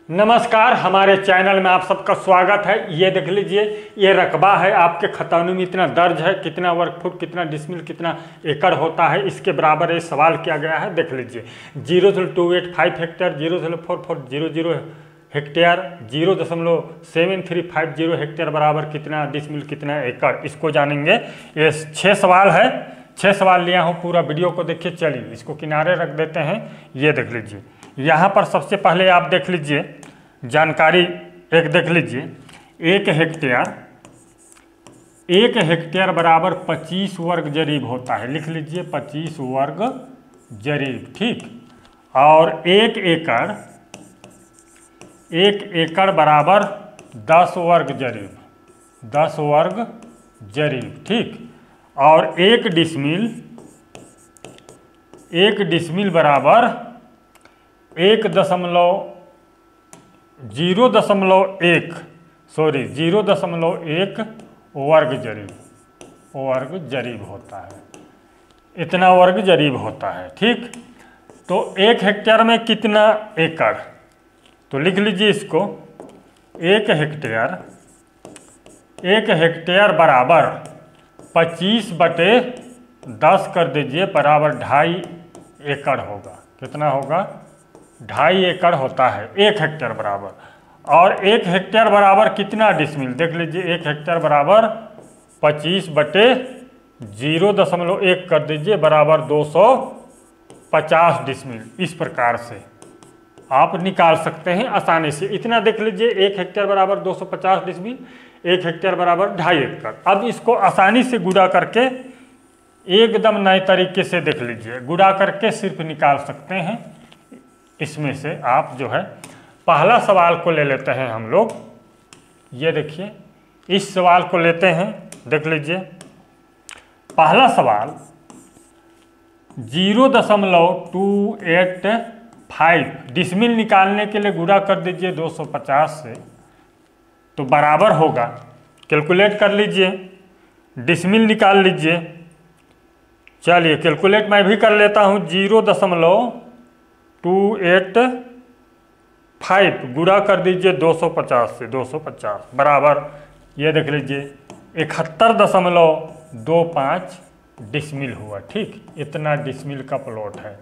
नमस्कार, हमारे चैनल में आप सबका स्वागत है। ये देख लीजिए, ये रकबा है आपके खतौनी में इतना दर्ज है, कितना वर्ग फुट, कितना डिसमिल, कितना एकड़ होता है, इसके बराबर ये सवाल किया गया है। देख लीजिए 0.285 हेक्टेयर, 0.4400 हेक्टेयर, 0.7350 हेक्टेयर बराबर कितना डिसमिल, कितना एकड़, इसको जानेंगे। ये 6 सवाल है, 6 सवाल लिया हूँ, पूरा वीडियो को देखिए। चलिए इसको किनारे रख देते हैं। ये देख लीजिए, यहाँ पर सबसे पहले आप देख लीजिए जानकारी एक देख लीजिए। 1 हेक्टेयर बराबर 25 वर्ग जरीब होता है। लिख लीजिए 25 वर्ग जरीब, ठीक। और 1 एकड़ बराबर 10 वर्ग जरीब, 10 वर्ग जरीब, ठीक। और 1 डिसमिल बराबर 0.1 वर्ग जरीब होता है। इतना वर्ग जरीब होता है, ठीक। तो 1 हेक्टेयर में कितना एकड़, तो लिख लीजिए इसको। 1 हेक्टेयर बराबर 25/10 कर दीजिए, बराबर 2.5 एकड़ होगा। कितना होगा? 2.5 एकड़ होता है 1 हेक्टेयर बराबर। और 1 हेक्टेयर बराबर कितना डिसमिल, देख लीजिए। 1 हेक्टेयर बराबर 25/0.1 कर दीजिए, बराबर 250 डिसमिल। इस प्रकार से आप निकाल सकते हैं आसानी से। इतना देख लीजिए, 1 हेक्टेयर बराबर 250 डिसमिल, 1 हेक्टेयर बराबर 2.5 एकड़। अब इसको आसानी से गुणा करके एकदम नए तरीके से देख लीजिए, गुणा करके सिर्फ निकाल सकते हैं। इसमें से आप जो है पहला सवाल को ले लेते हैं हम लोग। ये देखिए, इस सवाल को लेते हैं, देख लीजिए। पहला सवाल 0.285 डिसमिल निकालने के लिए गुणा कर दीजिए 250 से, तो बराबर होगा, कैलकुलेट कर लीजिए, डिसमिल निकाल लीजिए। चलिए कैलकुलेट मैं भी कर लेता हूँ। 0.285 गुणा कर दीजिए 250 से, 250 बराबर, ये देख लीजिए 71.25 डिसमिल हुआ, ठीक। इतना डिसमिल का प्लॉट है।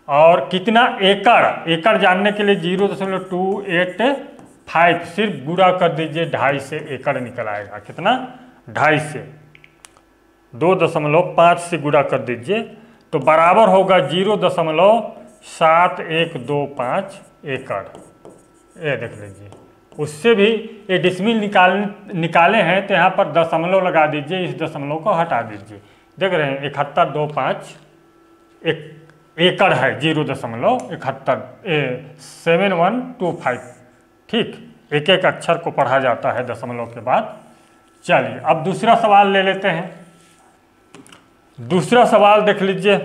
और कितना एकड़, एकड़ जानने के लिए 0.285 सिर्फ गुणा कर दीजिए 2.5 से, एकड़ निकल आएगा। कितना? 2.5 से, 2.5 से गुणा कर दीजिए, तो बराबर होगा 0.7125 एकड़। ये देख लीजिए। उससे भी ये डिसमिल निकाले हैं, तो यहाँ पर दशमलव लगा दीजिए, इस दशमलव को हटा दीजिए। देख रहे हैं 7125 एकड़ है, 0.7125, ठीक। एक एक अक्षर को पढ़ा जाता है दशमलव के बाद। चलिए अब दूसरा सवाल ले लेते हैं। दूसरा सवाल देख लीजिए।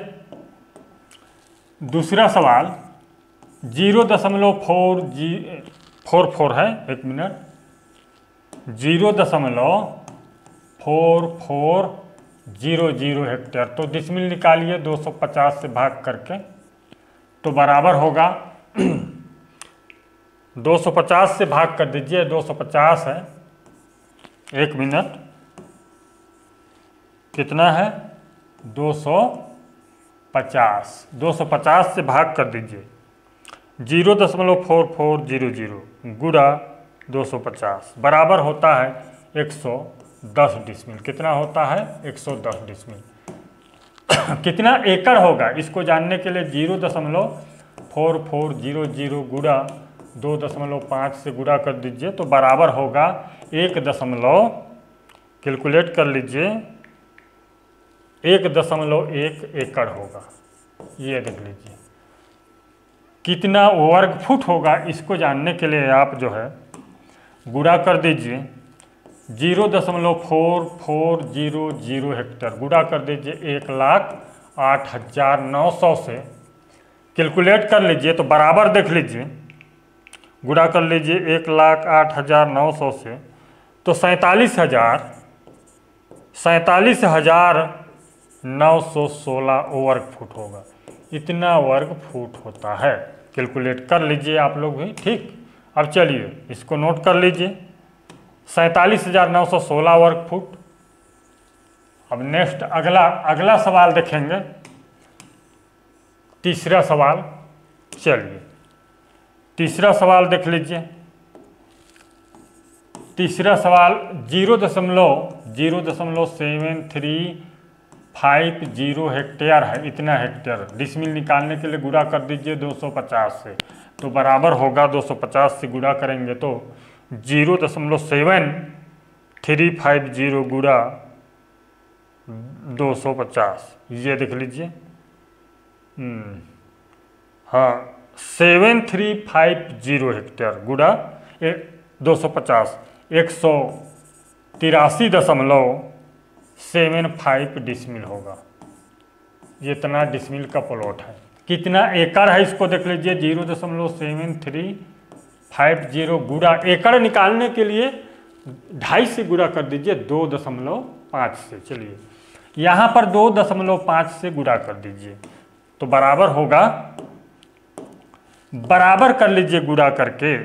दूसरा सवाल 0.444 है, 1 मिनट, 0.4400 हेक्टेयर। तो डिसमिल निकालिए 250 से भाग करके, तो बराबर होगा 250 से भाग कर दीजिए, 250 है, 1 मिनट, कितना है? 250 से भाग कर दीजिए 0.4400 गुणा 250 बराबर होता है 110 डिसमिल। कितना होता है? 110 डिसमिल। कितना एकड़ होगा, इसको जानने के लिए 0.4400 गुणा 2.5 से गुणा कर दीजिए, तो बराबर होगा 1 कैलकुलेट कर लीजिए, 1.1 एकड़ होगा। ये देख लीजिए कितना वर्ग फुट होगा, इसको जानने के लिए आप जो है गुणा कर दीजिए 0.4400 हेक्टेयर, गुणा कर दीजिए 1,08,900 से, कैलकुलेट कर लीजिए, तो बराबर देख लीजिए, गुणा कर लीजिए 1,08,900 से, तो 47,916 वर्ग फुट होगा। इतना वर्ग फुट होता है। कैलकुलेट कर लीजिए आप लोग भी, ठीक। अब चलिए इसको नोट कर लीजिए, 47,916 वर्ग फुट। अब नेक्स्ट अगला सवाल देखेंगे, तीसरा सवाल। चलिए तीसरा सवाल देख लीजिए। तीसरा सवाल 0.7350 हेक्टेयर है, इतना हेक्टेयर। डिसमिल निकालने के लिए गुणा कर दीजिए 250 से, तो बराबर होगा 250 से गुणा करेंगे तो 0.7350 गुणा 250, ये देख लीजिए। हाँ 7350 हेक्टेयर गुणा 250, 183.75 डिसमिल होगा। ये इतना डिसमिल का प्लॉट है। कितना एकड़ है इसको देख लीजिए, 0.7350 गुणा, एकड़ निकालने के लिए 2.5 से गुणा कर दीजिए 2.5 से। चलिए यहाँ पर 2.5 से गुणा कर दीजिए तो बराबर होगा, बराबर कर लीजिए गुणा करके,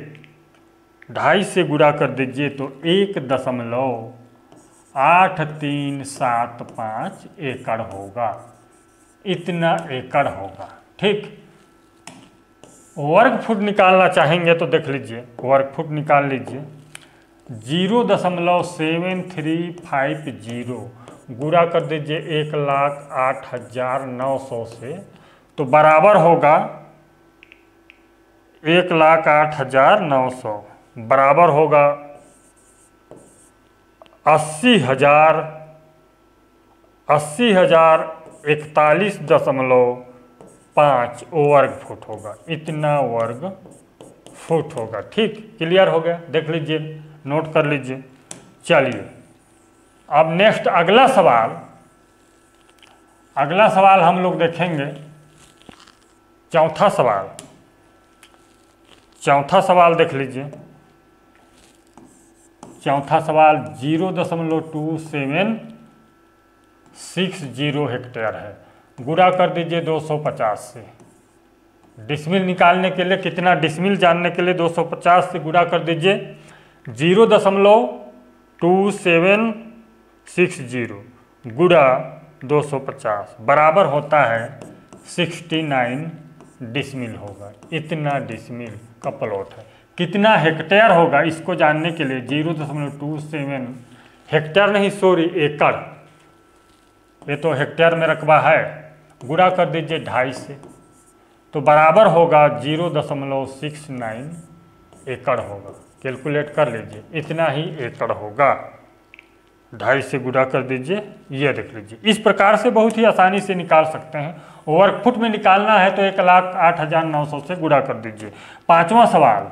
2.5 से गुणा कर दीजिए तो 1.8375 एकड़ होगा, इतना एकड़ होगा। ठीक, वर्ग फुट निकालना चाहेंगे तो देख लीजिए, वर्ग फुट निकाल लीजिए। 0.7350 गुणा कर दीजिए 1,08,900 से, तो बराबर होगा 1,08,900 बराबर होगा 80,041.5 वर्ग फुट होगा, इतना वर्ग फुट होगा। ठीक, क्लियर हो गया, देख लीजिए, नोट कर लीजिए। चलिए अब नेक्स्ट अगला सवाल हम लोग देखेंगे, चौथा सवाल देख लीजिए। चौथा सवाल 0.2760 हेक्टेयर है, गुणा कर दीजिए 250 से। डिसमिल निकालने के लिए, कितना डिसमिल जानने के लिए 250 से गुणा कर दीजिए 0.2760 गुणा 250 बराबर होता है 69 डिसमिल होगा, इतना डिसमिल का प्लॉट है। कितना हेक्टेयर होगा इसको जानने के लिए 0.27 हेक्टेयर नहीं, सॉरी एकड़, ये तो हेक्टेयर में रकबा है, गुणा कर दीजिए 2.5 से, तो बराबर होगा 0.69 एकड़ होगा। कैलकुलेट कर लीजिए, इतना ही एकड़ होगा, 2.5 से गुणा कर दीजिए, ये देख लीजिए। इस प्रकार से बहुत ही आसानी से निकाल सकते हैं। वर्ग फुट में निकालना है तो 1,08,900 से गुणा कर दीजिए। पांचवा सवाल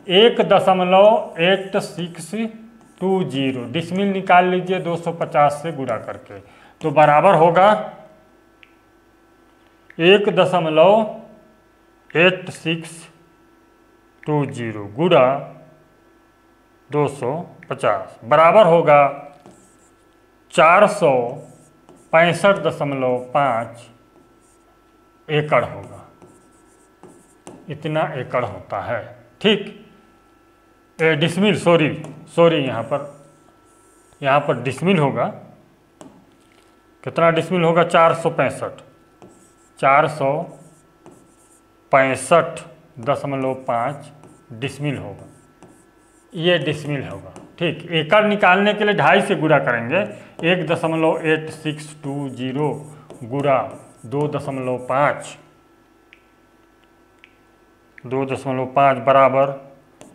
1.8620 डिसमिल निकाल लीजिए 250 से गुणा करके, तो बराबर होगा 1.8620 गुणा 250 बराबर होगा 465.5 एकड़ होगा, इतना एकड़ होता है। ठीक, डिसमिल, सॉरी यहाँ पर डिसमिल होगा, कितना डिसमिल होगा 465.5 डिसमिल होगा, ये डिसमिल होगा। ठीक, एकड़ निकालने के लिए 2.5 से गुणा करेंगे, 1.8620 गुणा 2.5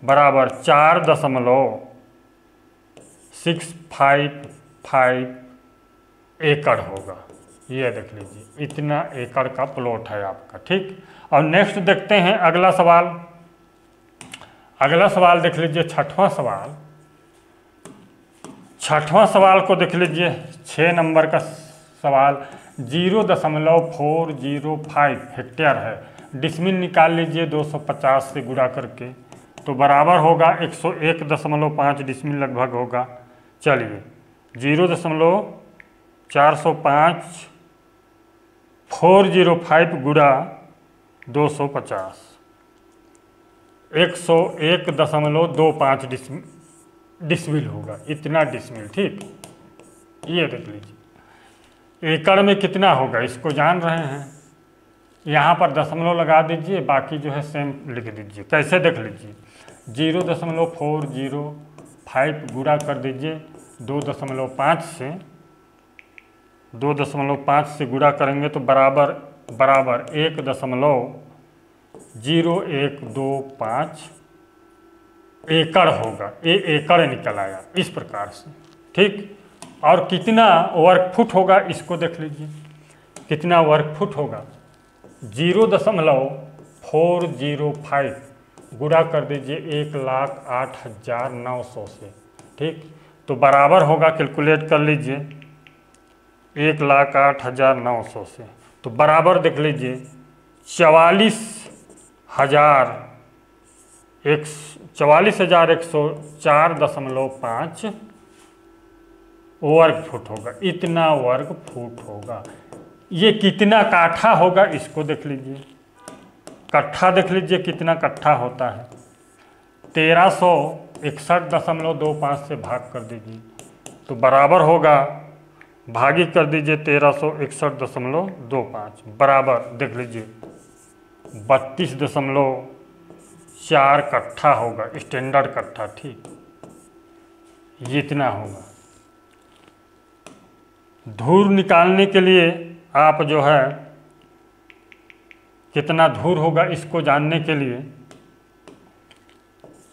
बराबर 4.655 एकड़ होगा, ये देख लीजिए, इतना एकड़ का प्लॉट है आपका। ठीक, और नेक्स्ट देखते हैं अगला सवाल देख लीजिए, छठवां सवाल को देख लीजिए। 6 नंबर का सवाल 0.405 हेक्टेयर है, डिसमिल निकाल लीजिए 250 से गुणा करके, तो बराबर होगा 101.5 डिसमिल लगभग होगा। चलिए 0.405 गुणा 250 101.25 डिसमिल होगा, इतना डिसमिल। ठीक, ये देख लीजिए एकड़ में कितना होगा इसको जान रहे हैं, यहाँ पर दशमलव लगा दीजिए, बाकी जो है सेम लिख दीजिए। कैसे देख लीजिए, 0.405 गुणा कर दीजिए 2.5 से, 2.5 से गुणा करेंगे तो बराबर 1.0125 एकड़ होगा। ये एकड़ निकल आया इस प्रकार से। ठीक, और कितना वर्ग फुट होगा इसको देख लीजिए, कितना वर्ग फुट होगा। 0.405 गुणा कर दीजिए 1,08,900 से। ठीक, तो बराबर होगा, कैलकुलेट कर लीजिए, 1,08,900 से, तो बराबर देख लीजिए 44,104.5 वर्ग फुट होगा, इतना वर्ग फुट होगा। ये कितना काठा होगा इसको देख लीजिए, कट्ठा देख लीजिए कितना कट्ठा होता है। 1361.25 से भाग कर दीजिए तो बराबर होगा, भागी कर दीजिए 1361.25 बराबर देख लीजिए 32.4 कट्ठा होगा, स्टैंडर्ड कट्ठा। ठीक, ये इतना होगा। धूर निकालने के लिए आप जो है कितना धूर होगा इसको जानने के लिए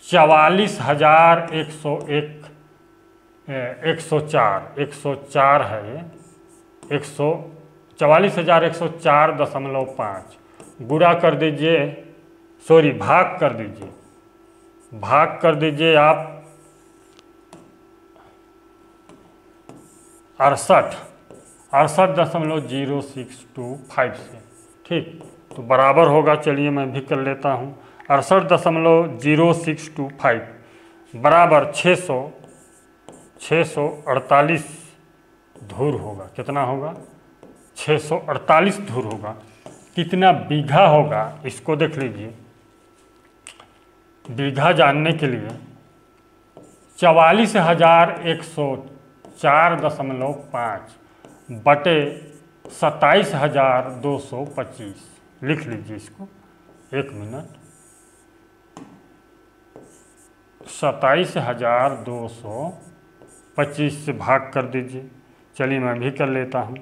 44,104 है ये, 44,104.5 गुणा कर दीजिए, सॉरी भाग कर दीजिए, भाग कर दीजिए आप 68.0625 से। ठीक, तो बराबर होगा, चलिए मैं भी कर लेता हूँ, 68.0625 बराबर 648 धूर होगा। कितना होगा, 648 धूर होगा। कितना बीघा होगा इसको देख लीजिए, बीघा जानने के लिए 44,104.5 बटे 27,225 लिख लीजिए इसको, 1 मिनट, 27,225 से भाग कर दीजिए। चलिए मैं भी कर लेता हूँ,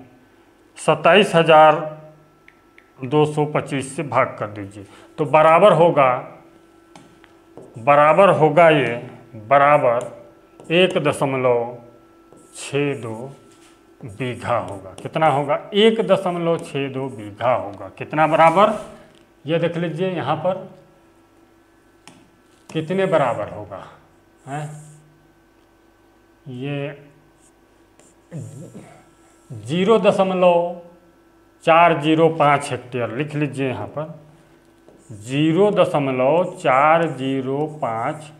27,225 से भाग कर दीजिए तो बराबर होगा ये बराबर 1.62 बीघा होगा। कितना होगा, 1.62 बीघा होगा। कितना बराबर, ये देख लीजिए यहाँ पर कितने बराबर होगा है, ये 0.405 हेक्टेयर लिख लीजिए यहाँ पर, 0.405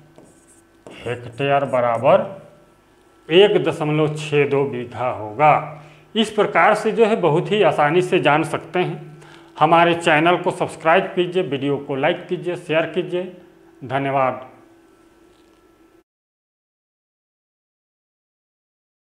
हेक्टेयर बराबर 1.62 बीघा होगा। इस प्रकार से जो है बहुत ही आसानी से जान सकते हैं। हमारे चैनल को सब्सक्राइब कीजिए, वीडियो को लाइक कीजिए, शेयर कीजिए। धन्यवाद।